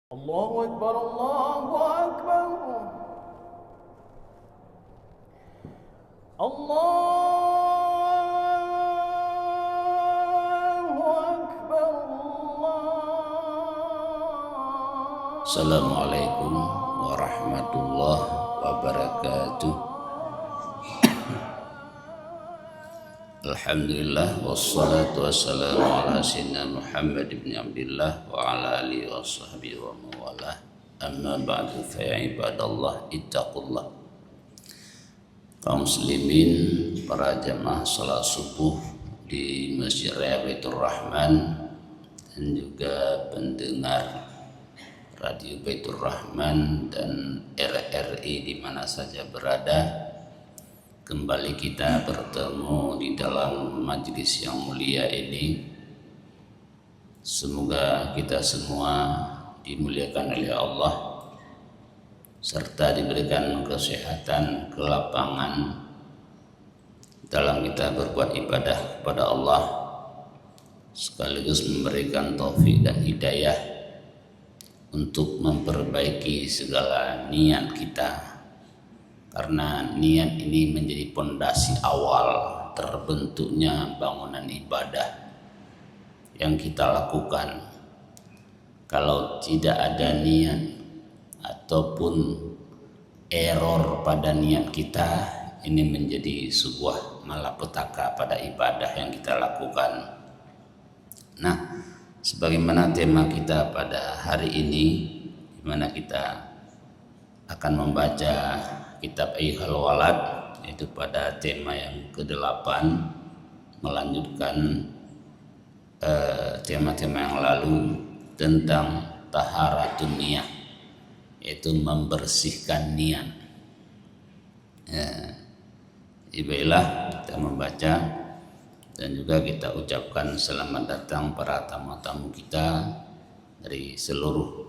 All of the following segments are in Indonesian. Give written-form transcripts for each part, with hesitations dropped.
الله أكبر الله أكبر الله أكبر Assalamualaikum warahmatullahi wabarakatuh. Alhamdulillah wassalatu wassalamu ala sayyidina Muhammad ibn Abdillah wa ala alihi wa sahbihi wa mawalah. Amma ba'du fa ya ibadallah ittaqullah. Kaum muslimin, para jamaah salat subuh di Masjid Raya Baitur Rahman dan juga pendengar Radio Baitur Rahman dan RRI di mana saja berada, kembali kita bertemu di dalam majelis yang mulia ini. Semoga kita semua dimuliakan oleh Allah serta diberikan kesehatan, kelapangan dalam kita berbuat ibadah kepada Allah, sekaligus memberikan taufik dan hidayah untuk memperbaiki segala niat kita, karena niat ini menjadi pondasi awal terbentuknya bangunan ibadah yang kita lakukan. Kalau tidak ada niat ataupun error pada niat kita, ini menjadi sebuah malapetaka pada ibadah yang kita lakukan. Nah, sebagaimana tema kita pada hari ini, di mana kita akan membaca kitab Ayyuhal Walad, yaitu pada tema yang ke-8, melanjutkan tema-tema yang lalu tentang taharatun niyah, yaitu membersihkan niat. Baiklah, kita membaca dan juga kita ucapkan selamat datang para tamu-tamu kita dari seluruh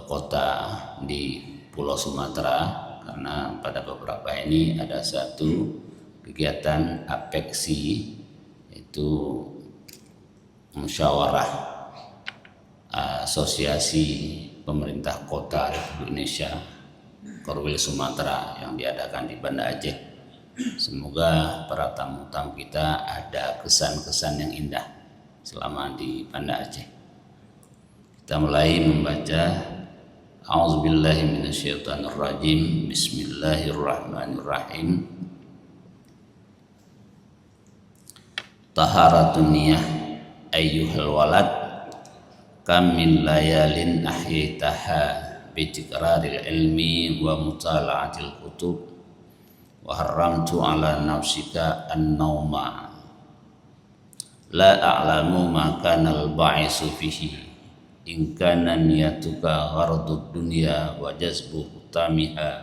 kota di Pulau Sumatera, karena pada beberapa ini ada satu kegiatan apeksi, yaitu musyawarah Asosiasi Pemerintah Kota Republik Indonesia Korwil Sumatera yang diadakan di Banda Aceh. Semoga para tamu-tamu kita ada kesan-kesan yang indah selama di Banda Aceh. Kita mulai membaca A'udzubillahi minasyaitonirrajim. Bismillahirrahmanirrahim. Taharatun niyah ayyuhal walad kam min layalin ahyaitaha bi tikraril ilmi wa mutala'atil kutub wa haramtu ala nafsika an-nauma la a'lamu ma kana al-ba'isu fihi in kana niyatuka gharadud dunya wa jazbu hutamiha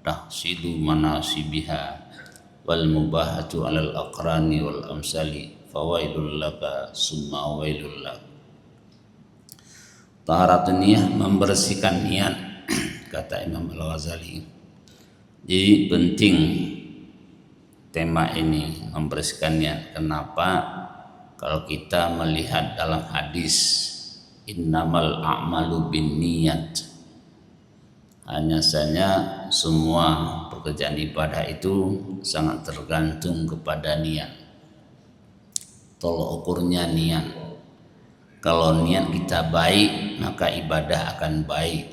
tahsidu manasibiha wal mubahatu alal aqrani wal amsali fawailul laka summa wailul lak. Taharatun niyah, membersihkan niat, kata Imam Al-Ghazali. Jadi penting tema ini, membersihkan niat. Kenapa? Kalau kita melihat dalam hadis innamal a'malu binniyat, hanya saja semua pekerjaan ibadah itu sangat tergantung kepada niat. Tolok ukurnya niat. Kalau niat kita baik, maka ibadah akan baik.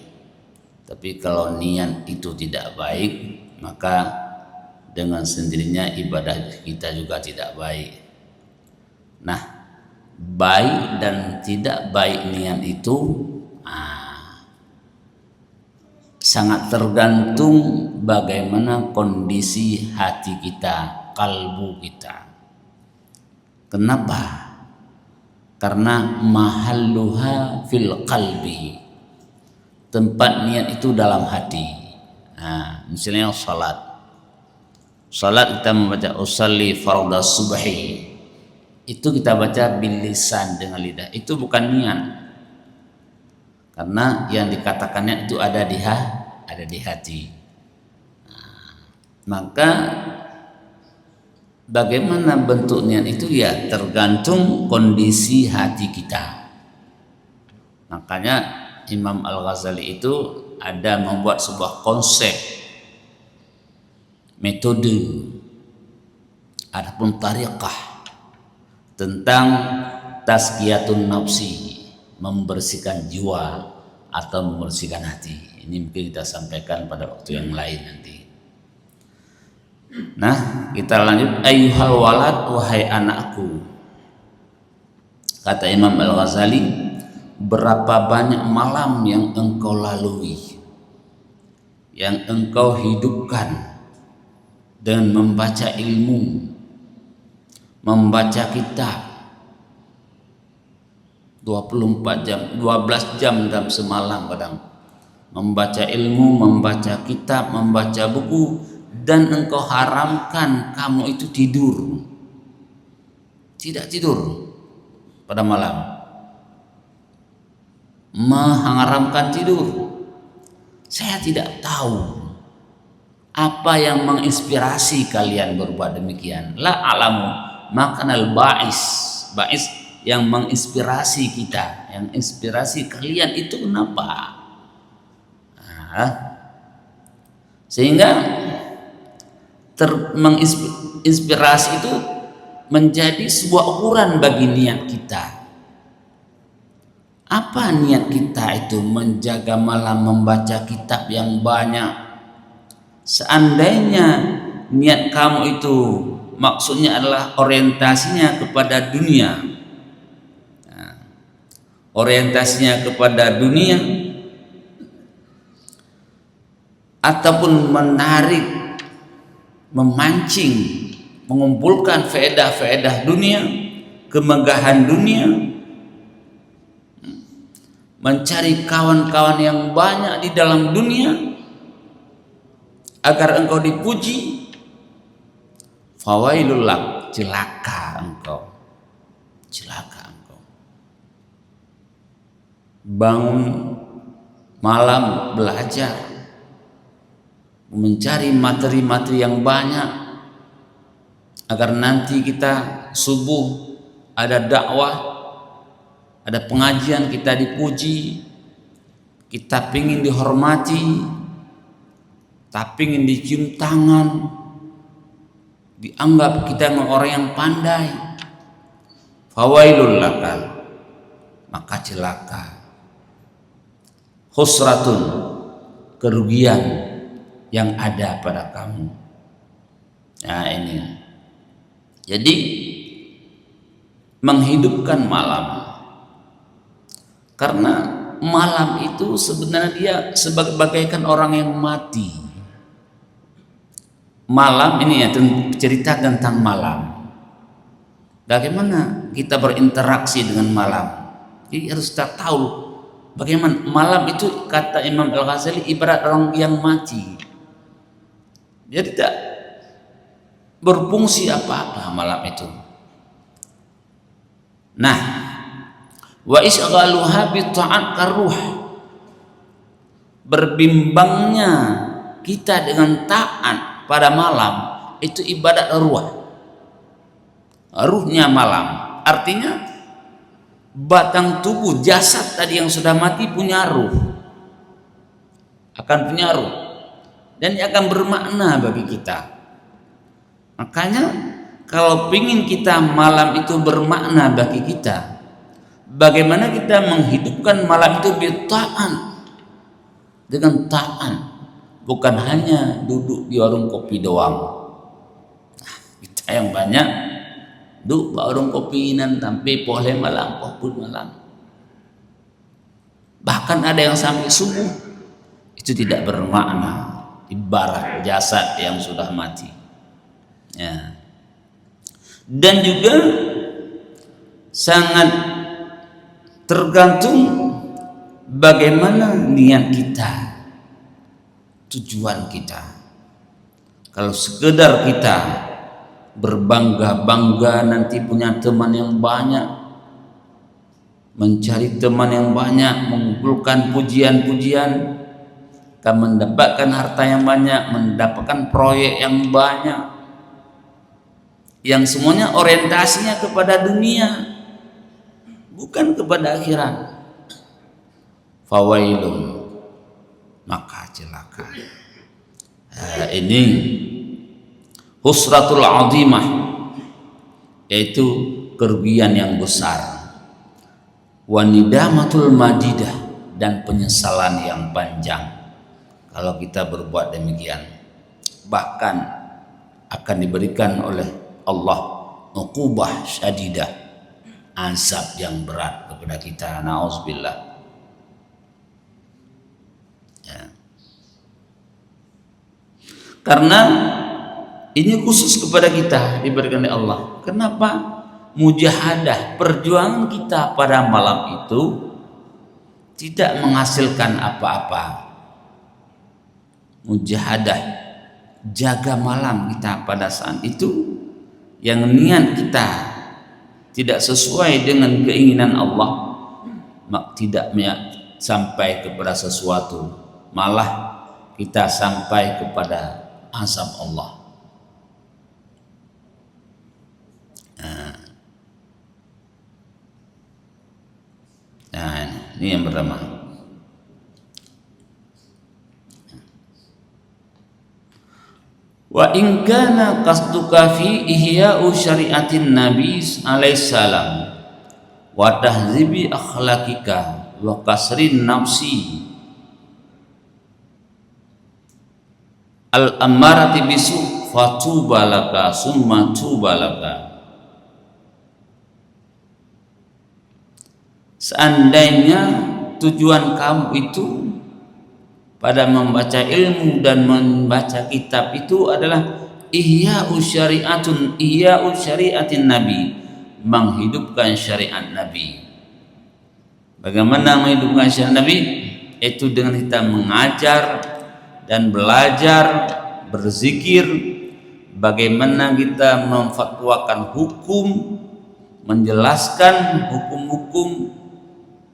Tapi kalau niat itu tidak baik, maka dengan sendirinya ibadah kita juga tidak baik. Nah, baik dan tidak baik niat itu sangat tergantung bagaimana kondisi hati kita, kalbu kita. Kenapa? Karena mahalluha fil qalbi, tempat niat itu dalam hati. Nah, misalnya salat kita membaca usalli fardhu subhi, itu kita baca bil lisan dengan lidah, itu bukan niat, karena yang dikatakan niat itu ada di hati. Maka bagaimana bentuk niat itu ya tergantung kondisi hati kita. Makanya Imam Al-Ghazali itu ada membuat sebuah konsep metode adapun tariqah tentang tazkiyatun nafsi, membersihkan jiwa atau membersihkan hati. Ini mungkin kita sampaikan pada waktu yang lain nanti. Nah, kita lanjut. Ayyuhal walad, wahai anakku. Kata Imam Al-Ghazali, berapa banyak malam yang engkau lalui, yang engkau hidupkan dengan membaca ilmu, membaca kitab 24 jam, 12 jam dalam semalam kadang. Membaca ilmu, membaca kitab, membaca buku, dan engkau haramkan kamu itu tidur. Tidak tidur pada malam. Mengharamkan tidur. Saya tidak tahu apa yang menginspirasi kalian berbuat demikian. La alamu makanal ba'is. Ba'is yang menginspirasi kita, yang inspirasi kalian itu kenapa? Nah, sehingga menginspirasi itu menjadi sebuah ukuran bagi niat kita. Apa niat kita itu? Menjaga malam, membaca kitab yang banyak. Seandainya niat kamu itu maksudnya adalah orientasinya kepada dunia, orientasinya kepada dunia ataupun menarik, memancing, mengumpulkan faedah-faedah dunia, kemegahan dunia, mencari kawan-kawan yang banyak di dalam dunia agar engkau dipuji, fawailul lak, celaka engkau, celaka engkau. Bangun malam belajar, mencari materi-materi yang banyak agar nanti kita subuh ada dakwah, ada pengajian, kita dipuji, kita pingin dihormati, kita pingin dicium tangan, dianggap kita orang yang pandai. Fawailul laka, maka celaka. Khusratun, kerugian yang ada pada kamu. Nah ini. Jadi menghidupkan malam. Karena malam itu sebenarnya dia sebagai bagaikan orang yang mati. Malam ini ya cerita tentang malam. Bagaimana kita berinteraksi dengan malam. Jadi harus kita tahu bagaimana malam itu, kata Imam Al-Ghazali, ibarat orang yang mati. Dia tidak berfungsi apa-apa malam itu. Nah, wa isghaluha bi ta'at karuh, berbimbangnya kita dengan taat pada malam itu ibadat ruh. Ruhnya malam, artinya batang tubuh jasad tadi yang sudah mati punya ruh, akan punya ruh, dan dia akan bermakna bagi kita. Makanya kalau ingin kita malam itu bermakna bagi kita, bagaimana kita menghidupkan malam itu bitta'an, dengan ta'an, bukan hanya duduk di warung kopi doang. Kita yang banyak duduk warung kopi nan sampai pole malam, pokok malam, bahkan ada yang sampai subuh. Itu tidak bermakna, ibarat jasad yang sudah mati ya. Dan juga sangat tergantung bagaimana niat kita, tujuan kita. Kalau sekedar kita berbangga-bangga nanti punya teman yang banyak, mencari teman yang banyak, mengumpulkan pujian-pujian, akan mendapatkan harta yang banyak, mendapatkan proyek yang banyak, yang semuanya orientasinya kepada dunia, bukan kepada akhirat. fawailun, maka celaka. Ini husratul azimah, yaitu kerugian yang besar. Wanidamatul madidah, dan penyesalan yang panjang kalau kita berbuat demikian. Bahkan akan diberikan oleh Allah uqubah syadidah, azab yang berat kepada kita. Nauzubillah. Ya. Karena ini khusus kepada kita diberikan oleh Allah. Kenapa? Mujahadah, perjuangan kita pada malam itu tidak menghasilkan apa-apa. Mujahadah, jaga malam kita pada saat itu, yang niat kita tidak sesuai dengan keinginan Allah, tidak sampai kepada sesuatu, malah kita sampai kepada azab Allah. Nah, ini yang pertama. Wa in kana qasduka fi ihya'u syariatin nabi alaihi salam wa tahzibi akhlaqika wa kasrin nafsi al ammarati bisu fatuba laka summa tuba laka. Seandainya tujuan kamu itu pada membaca ilmu dan membaca kitab itu adalah ihya'u syariatin nabi, menghidupkan syariat nabi. Bagaimana menghidupkan syariat nabi? Itu dengan kita mengajar dan belajar, berzikir, bagaimana kita memfatwakan hukum, menjelaskan hukum-hukum,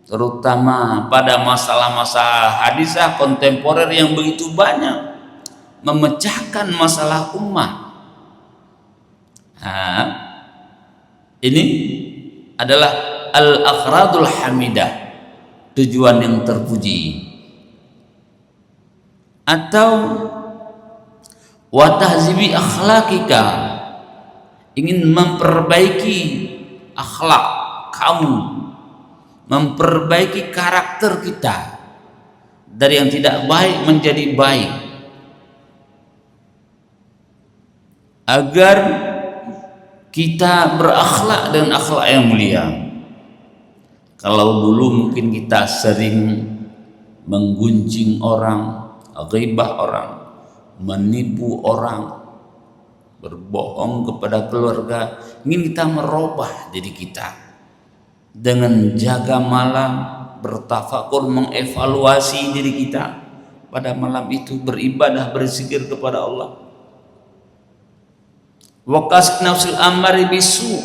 terutama pada masalah-masalah hadisah kontemporer yang begitu banyak, memecahkan masalah umat. Nah, ini adalah al-akhradul hamidah, tujuan yang terpuji. Atau wa tahzibi akhlaqika, ingin memperbaiki akhlak kamu, memperbaiki karakter kita dari yang tidak baik menjadi baik, agar kita berakhlak dengan akhlak yang mulia. Kalau dulu mungkin kita sering menggunjing orang, ghibah orang, menipu orang, berbohong kepada keluarga, ingin kita merubah diri kita dengan jaga malam, bertafakur, mengevaluasi diri kita pada malam itu, beribadah, berzikir kepada Allah. Waqas nafsul ammari bisu,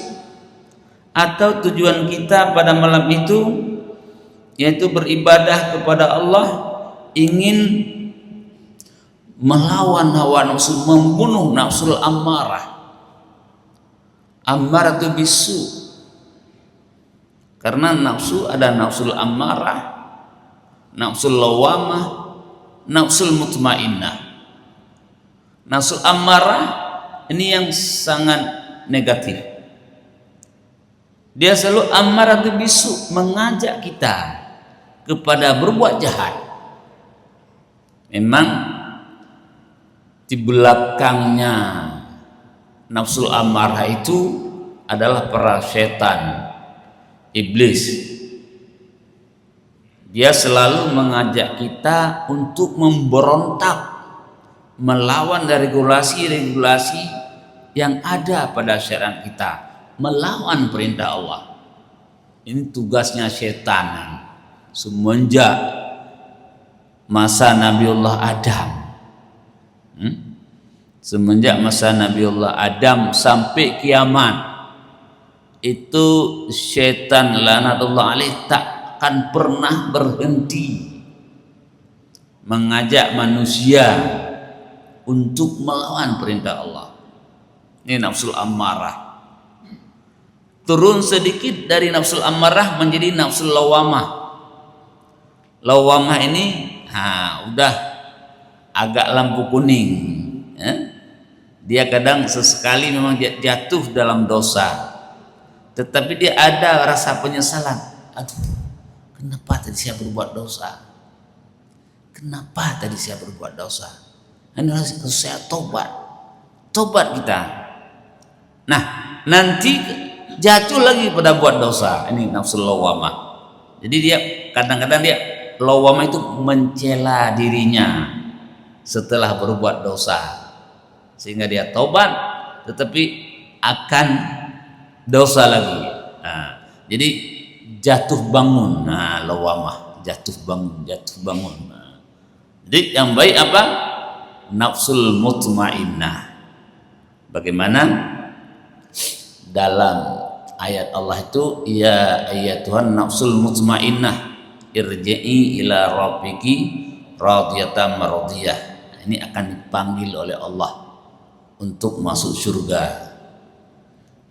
atau tujuan kita pada malam itu yaitu beribadah kepada Allah, ingin melawan hawa nafsu, membunuh nafsul ammarah. Ammaratu bisu, karena nafsu ada nafsul ammarah, nafsul lawamah, nafsul mutmainnah. Nafsul ammarah ini yang sangat negatif. Dia selalu ammaratu bisu, mengajak kita kepada berbuat jahat. Memang di belakangnya nafsul ammarah itu adalah para setan, iblis. Dia selalu mengajak kita untuk memberontak, melawan regulasi-regulasi yang ada pada syariat kita, melawan perintah Allah. Ini tugasnya setan semenjak masa Nabiullah Adam. Semenjak masa Nabiullah Adam sampai kiamat, itu setan laknatullah alaih tak akan pernah berhenti mengajak manusia untuk melawan perintah Allah. Ini nafsul ammarah. Turun sedikit dari nafsul ammarah menjadi nafsul lawamah. Lawamah ini udah agak lampu kuning, ya. Dia kadang sesekali memang jatuh dalam dosa, tetapi dia ada rasa penyesalan. Aduh, kenapa tadi saya berbuat dosa? Kenapa tadi saya berbuat dosa? Ini harus saya tobat kita. Nah, nanti jatuh lagi pada buat dosa. Ini nafsu lawamah. Jadi dia kadang-kadang dia lawamah itu mencela dirinya setelah berbuat dosa, sehingga dia tobat, tetapi akan dosa lagi. Jadi jatuh bangun. Lawamah, jatuh bangun. Jadi yang baik apa? Nafsul mutmainnah. Bagaimana dalam ayat Allah itu, ya ayyatuhan nafsul mutmainnah irji'i ila rabbiki radiyatan mardiyah. Ini akan dipanggil oleh Allah untuk masuk surga.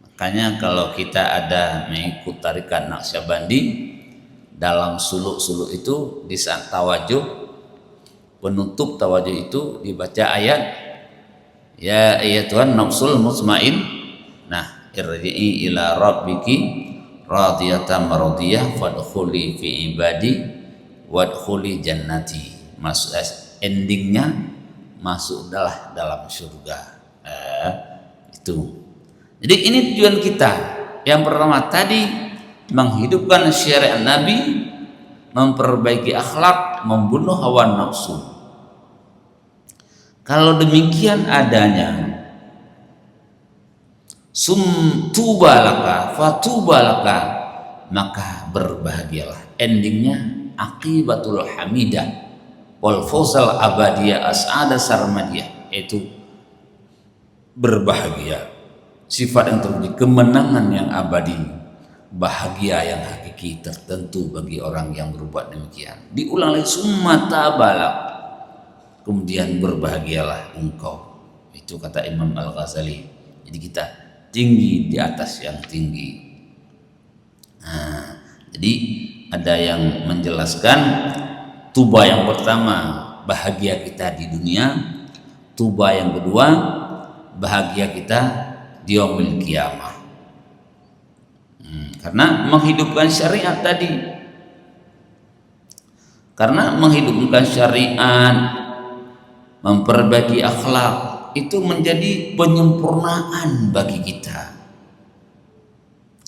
Makanya kalau kita ada mengikut tarikat Naqsyabandi, dalam suluk-suluk itu di saat tawajuh, penutup tawajuh itu dibaca ayat ya ayyatuhan nafsul mutmainnah irji'i ila rabbiki radiyatan mardiyah fadkhuli fi ibadi wadkhuli jannati. Masuk endingnya masuklah dalam surga. Itu. Jadi ini tujuan kita. Yang pertama tadi menghidupkan syariat Nabi, memperbaiki akhlak, membunuh hawa nafsu. Kalau demikian adanya, tubalaka fatubalaka, maka berbahagialah. Endingnya akibatul hamidah wal fawzal abadiyah as'ada sarmadiyah, yaitu berbahagia, sifat yang terpuji, kemenangan yang abadi, bahagia yang hakiki tertentu bagi orang yang berbuat demikian. Diulang lagi, summa tabalak, kemudian berbahagialah engkau. Itu kata Imam Al-Ghazali. Jadi kita tinggi di atas yang tinggi. Jadi ada yang menjelaskan tuba yang pertama bahagia kita di dunia, tuba yang kedua bahagia kita di yaumil qiyamah. Karena menghidupkan syariat tadi, karena menghidupkan syariat, memperbaiki akhlak, itu menjadi penyempurnaan bagi kita.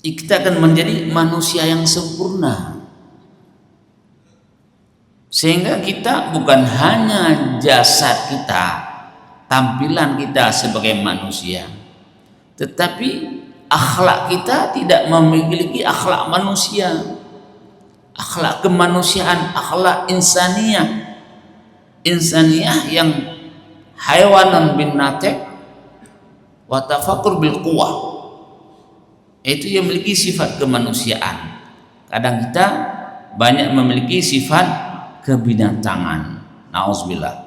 Kita akan menjadi manusia yang sempurna, sehingga kita bukan hanya jasad kita, tampilan kita sebagai manusia, tetapi akhlak kita tidak memiliki akhlak manusia, akhlak kemanusiaan, akhlak insaniyah yang haywanan bin natek wa tafakur bil quwah, itu yang memiliki sifat kemanusiaan. Kadang kita banyak memiliki sifat kebinatangan, nauzubillah.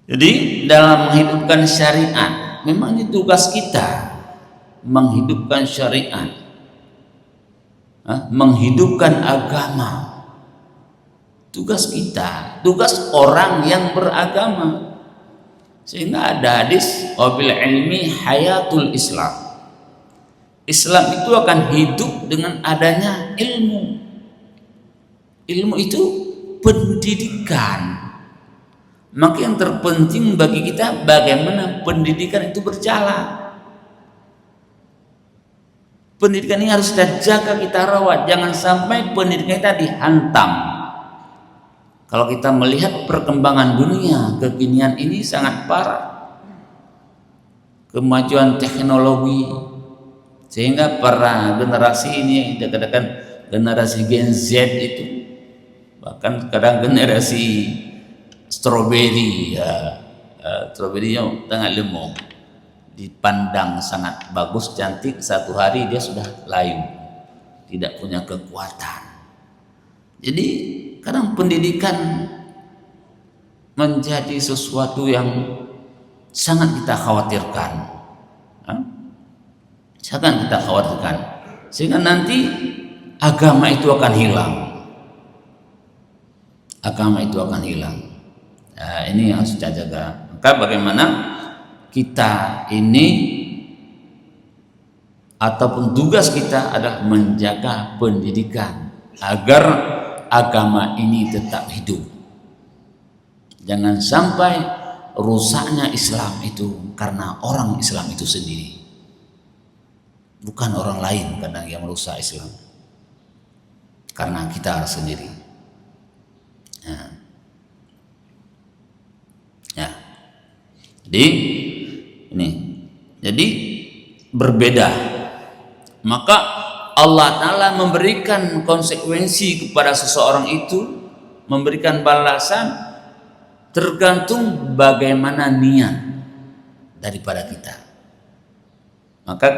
Jadi dalam menghidupkan syariat, memang ini tugas kita, menghidupkan syariat, menghidupkan agama. Tugas kita, tugas orang yang beragama. Sehingga ada hadis, wabil ilmi hayatul Islam. Islam itu akan hidup dengan adanya ilmu. Ilmu itu pendidikan. Maka yang terpenting bagi kita bagaimana pendidikan itu berjalan. Pendidikan ini harus kita jaga, kita rawat. Jangan sampai pendidikan kita dihantam. Kalau kita melihat perkembangan dunia kekinian ini sangat parah, kemajuan teknologi, sehingga para generasi ini, kadang-kadang generasi Gen Z itu, bahkan kadang generasi stroberi, stroberinya tengah lemong, dipandang sangat bagus, cantik, satu hari dia sudah layu, tidak punya kekuatan. Jadi kadang pendidikan menjadi sesuatu yang sangat kita khawatirkan, sangat kita khawatirkan. sehingga nanti agama itu akan hilang. Agama itu akan hilang. Nah, ini yang harus kita jaga. Maka bagaimana kita ini ataupun tugas kita adalah menjaga pendidikan agar agama ini tetap hidup. Jangan sampai rusaknya Islam itu karena orang Islam itu sendiri, bukan orang lain kadang yang merusak Islam, karena kita sendiri. Ya. Jadi berbeda. Maka Allah Ta'ala memberikan konsekuensi kepada seseorang itu, memberikan balasan tergantung bagaimana niat daripada kita. Maka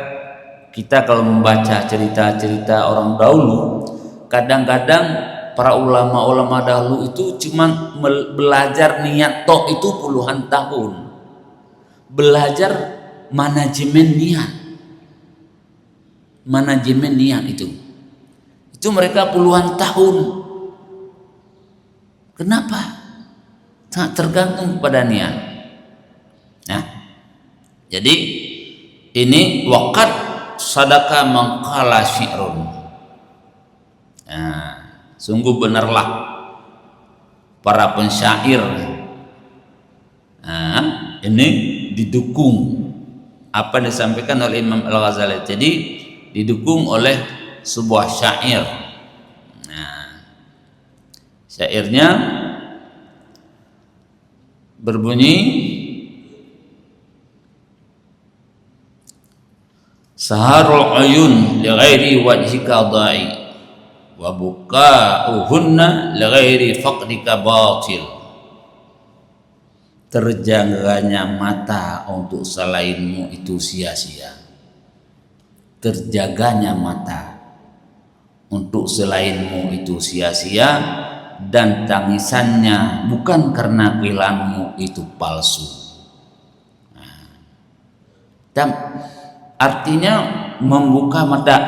kita kalau membaca cerita-cerita orang dahulu, kadang-kadang para ulama-ulama dahulu itu cuma belajar niat tok itu puluhan tahun, belajar manajemen niat itu mereka puluhan tahun. Kenapa? Sangat tergantung pada niat. Nah, jadi ini waqad sadaka maqala syi'run. Nah, sungguh benarlah para pensyair. Nah, ini didukung apa yang disampaikan oleh Imam Al-Ghazali. Jadi didukung oleh sebuah syair. Nah, syairnya berbunyi, saharul uyun li ghairi wajhika dha'i wa buka'uhunna li ghairi faqdika batil. Terjaganya mata untuk selainmu itu sia-sia. Terjaganya mata untuk selainmu itu sia-sia, dan tangisannya bukan karena kehilanganmu itu palsu. Dan artinya membuka mata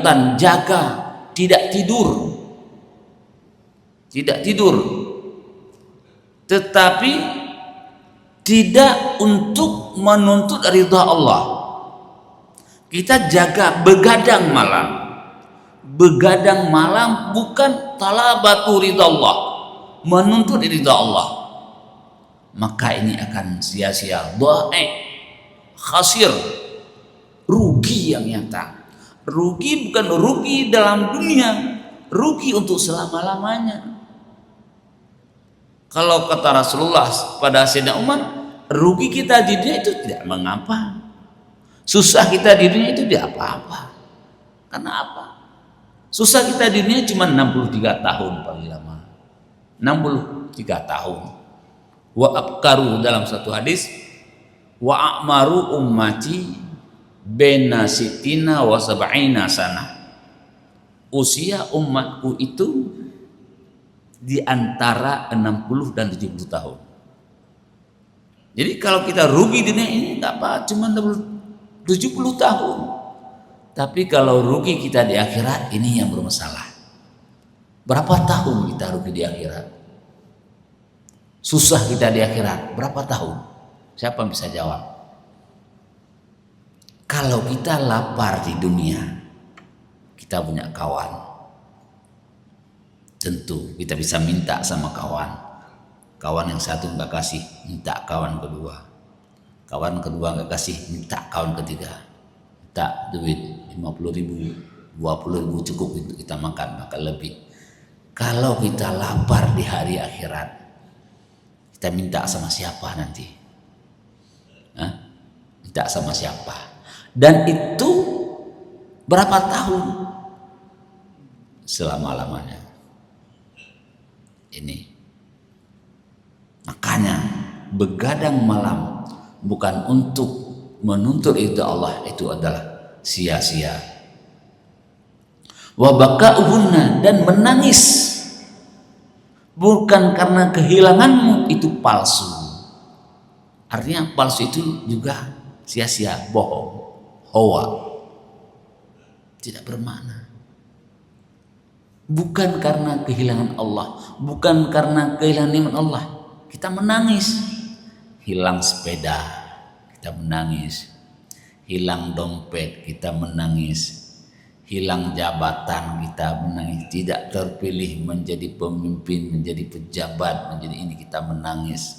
dan jaga, tidak tidur, tetapi tidak untuk menuntut ridha Allah. Kita jaga begadang malam bukan talabatu ridha Allah, menuntut ridha Allah. Maka ini akan sia-sia, dha'i, khasir, rugi yang nyata. Rugi bukan rugi dalam dunia, rugi untuk selama-lamanya. Kalau kata Rasulullah pada Sayyidina Umar, rugi kita di dunia itu tidak mengapa, susah kita di dunia itu tidak apa-apa. Karena apa? Susah kita di dunia cuma 63 tahun paling lama. 63 tahun. Wa abkaru dalam satu hadis, wa a'maru ummati baina sitina wa sab'ina sana. Usia umatku itu di antara 60 dan 70 tahun. Jadi kalau kita rugi di dunia ini enggak apa, cuma 70 tahun. Tapi kalau rugi kita di akhirat, ini yang bermasalah. Berapa tahun kita rugi di akhirat? Susah kita di akhirat, berapa tahun? Siapa yang bisa jawab? Kalau kita lapar di dunia, kita punya kawan, tentu kita bisa minta sama kawan. Kawan yang satu nggak kasih, minta kawan kedua. Kawan kedua nggak kasih, minta kawan ketiga. Tak duit 50.000, 20.000 cukup untuk kita makan, bahkan lebih. Kalau kita lapar di hari akhirat, kita minta sama siapa nanti? Minta sama siapa? Dan itu berapa tahun? Selama-lamanya. Ini. Makanya begadang malam bukan untuk menuntut itu Allah, itu adalah sia-sia. Wa baka'uhunna, dan menangis bukan karena kehilanganmu itu palsu. Artinya palsu itu juga sia-sia, bohong, hawa. tidak bermakna. Bukan karena kehilangan Allah, bukan karena kehilangan nikmat Allah kita menangis. Hilang sepeda kita menangis, hilang dompet kita menangis, hilang jabatan kita menangis, tidak terpilih menjadi pemimpin, menjadi pejabat, menjadi ini kita menangis.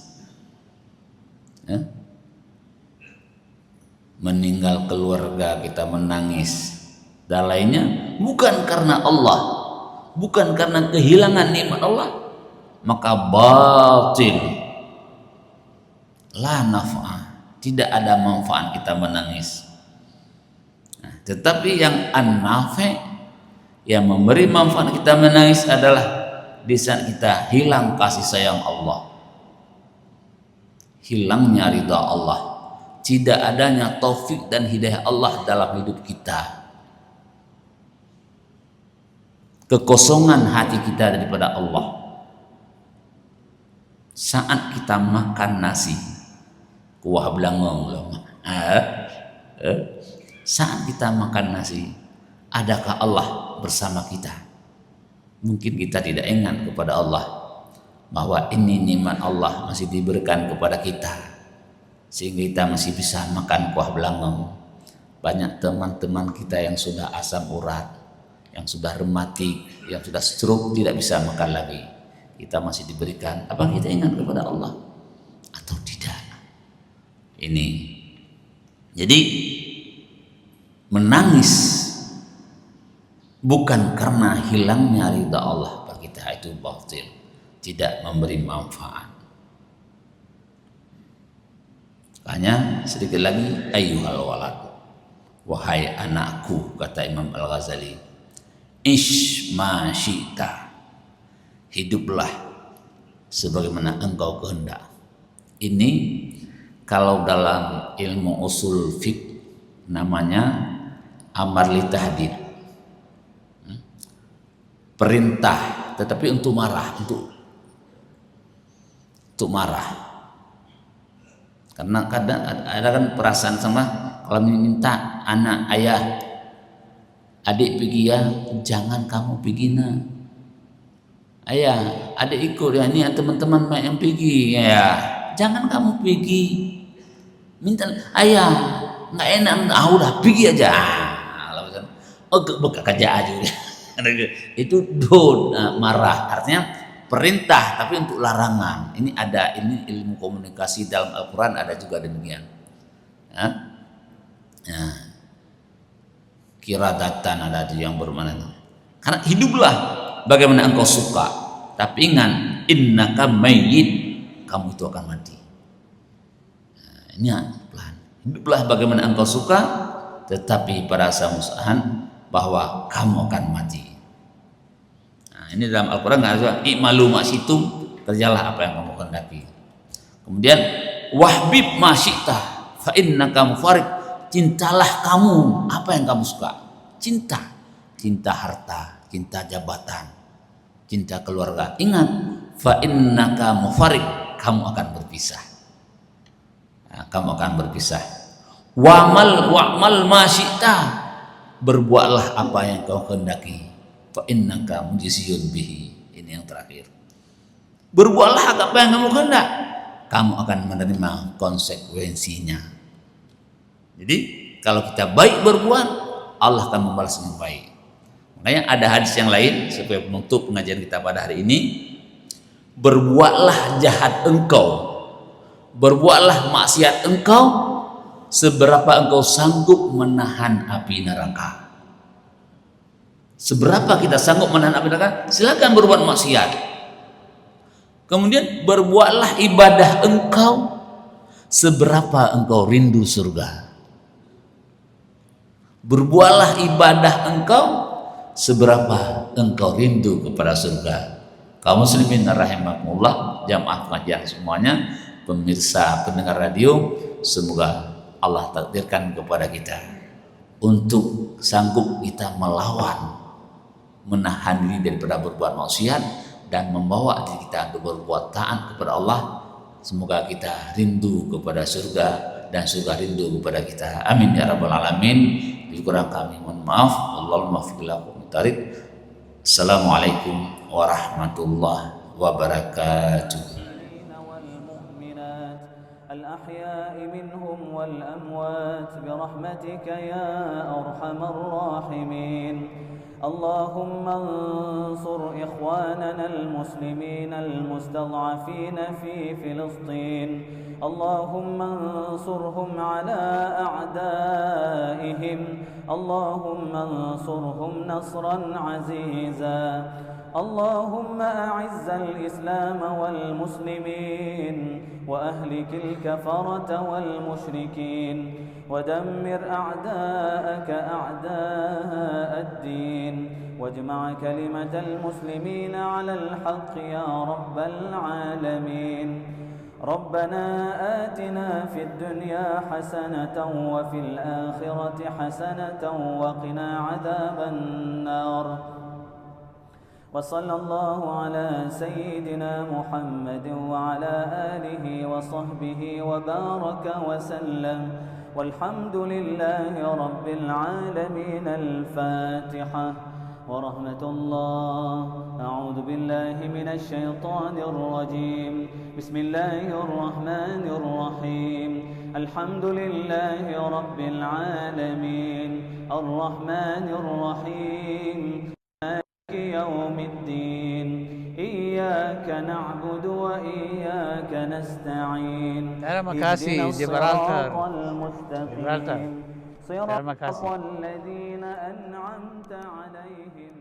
Meninggal keluarga kita menangis dan lainnya, bukan karena Allah, bukan karena kehilangan nikmat Allah, maka batil, la naf'a, tidak ada manfaat kita menangis. Tetapi yang an-nafi', yang memberi manfaat kita menangis adalah di saat kita hilang kasih sayang Allah, hilangnya ridha Allah, tidak adanya taufik dan hidayah Allah dalam hidup kita, kekosongan hati kita daripada Allah. Saat kita makan nasi kuah belangong, saat kita makan nasi, adakah Allah bersama kita? Mungkin kita tidak ingat kepada Allah bahwa ini nikmat Allah masih diberikan kepada kita, sehingga kita masih bisa makan kuah belangong. Banyak teman-teman kita yang sudah asam urat, yang sudah rematik, yang sudah stroke, tidak bisa makan lagi. Kita masih diberikan. Apa kita ingat kepada Allah atau tidak? Ini jadi menangis bukan karena hilangnya ridha Allah bagi kita, itu batil, tidak memberi manfaat. Makanya sedikit lagi, ayyuhal walad, wahai anakku, kata Imam Al-Ghazali, ish ma syi'ta, hiduplah sebagaimana engkau kehendak. Ini kalau dalam ilmu usul fiqh namanya amar li tahdid, perintah tetapi untuk marah, untuk marah. Karena kadang ada kan perasaan sama, kalau minta anak, ayah, adik pergi ya, jangan kamu pergi nak. Ayah, adik ikut ya, ini teman-teman yang pergi ya, jangan kamu pergi. Minta ayah, nggak enak, udah pergi aja. Buka kerja aja. Itu marah, artinya perintah tapi untuk larangan. Ini ada, ini ilmu komunikasi dalam Al-Quran ada juga demikian. Kiradatan ada yang bermakna. Karena hiduplah bagaimana engkau suka, tapi ingat, innaka mayyit, kamu itu akan mati. Ini pelan. Hiduplah bagaimana engkau suka, tetapi pada saat musahan bahwa kamu akan mati. Ini dalam Al-Quran nggak ada i'malu ma syi'tum, kerjalah apa yang kamu kehendaki. Kemudian wahbib ma syi'ta fa innaka mufariq, cintalah kamu apa yang kamu suka. Cinta harta, cinta jabatan, cinta keluarga. Ingat, fa innaka mufariq, kamu akan berpisah. Kamu akan berpisah. Wa'mal ma syi'ta, berbuatlah apa yang kau kehendaki. Fa innaka mujziyun bihi, ini yang terakhir. Berbuatlah apa yang kamu kehendak, kamu akan menerima konsekuensinya. Jadi kalau kita baik berbuat, Allah akan membalas dengan baik. Makanya ada hadis yang lain supaya menutup pengajian kita pada hari ini. Berbuatlah jahat engkau, berbuatlah maksiat engkau, seberapa engkau sanggup menahan api neraka. Seberapa kita sanggup menahan api neraka, silakan berbuat maksiat. Kemudian berbuatlah ibadah engkau, seberapa engkau rindu surga. Berbuatlah ibadah engkau, seberapa engkau rindu kepada surga. Kaum muslimin rahimakumullah, jamaah pengajian semuanya, pemirsa pendengar radio, semoga Allah takdirkan kepada kita untuk sanggup kita melawan, menahan diri daripada berbuat maksiat dan membawa diri kita untuk berbuat taat kepada Allah. Semoga kita rindu kepada surga dan surga rindu kepada kita. Amin ya rabbal alamin. Lebih kurang kami mohon maaf. Wallahul muwaffiq ila aqwamit thoriq. Assalamualaikum warahmatullahi wabarakatuh. الأحياء منهم والأموات برحمتك يا أرحم الراحمين. اللهم انصر إخواننا المسلمين المستضعفين في فلسطين. اللهم انصرهم على أعدائهم. اللهم انصرهم نصرا عزيزا. اللهم أعز الإسلام والمسلمين وأهلك الكفرة والمشركين ودمر أعداءك أعداء الدين واجمع كلمة المسلمين على الحق يا رب العالمين. ربنا آتنا في الدنيا حسنة وفي الآخرة حسنة وقنا عذاب النار. وصلى الله على سيدنا محمد وعلى آله وصحبه وبارك وسلم والحمد لله رب العالمين. الفاتحة. ورحمة الله. أعوذ بالله من الشيطان الرجيم. بسم الله الرحمن الرحيم. الحمد لله رب العالمين الرحمن الرحيم يوم الدين. إياك نعبد وإياك نستعين. اهدنا الصراط المستقيم. Gibraltar. صراط الذين أنعمت عليهم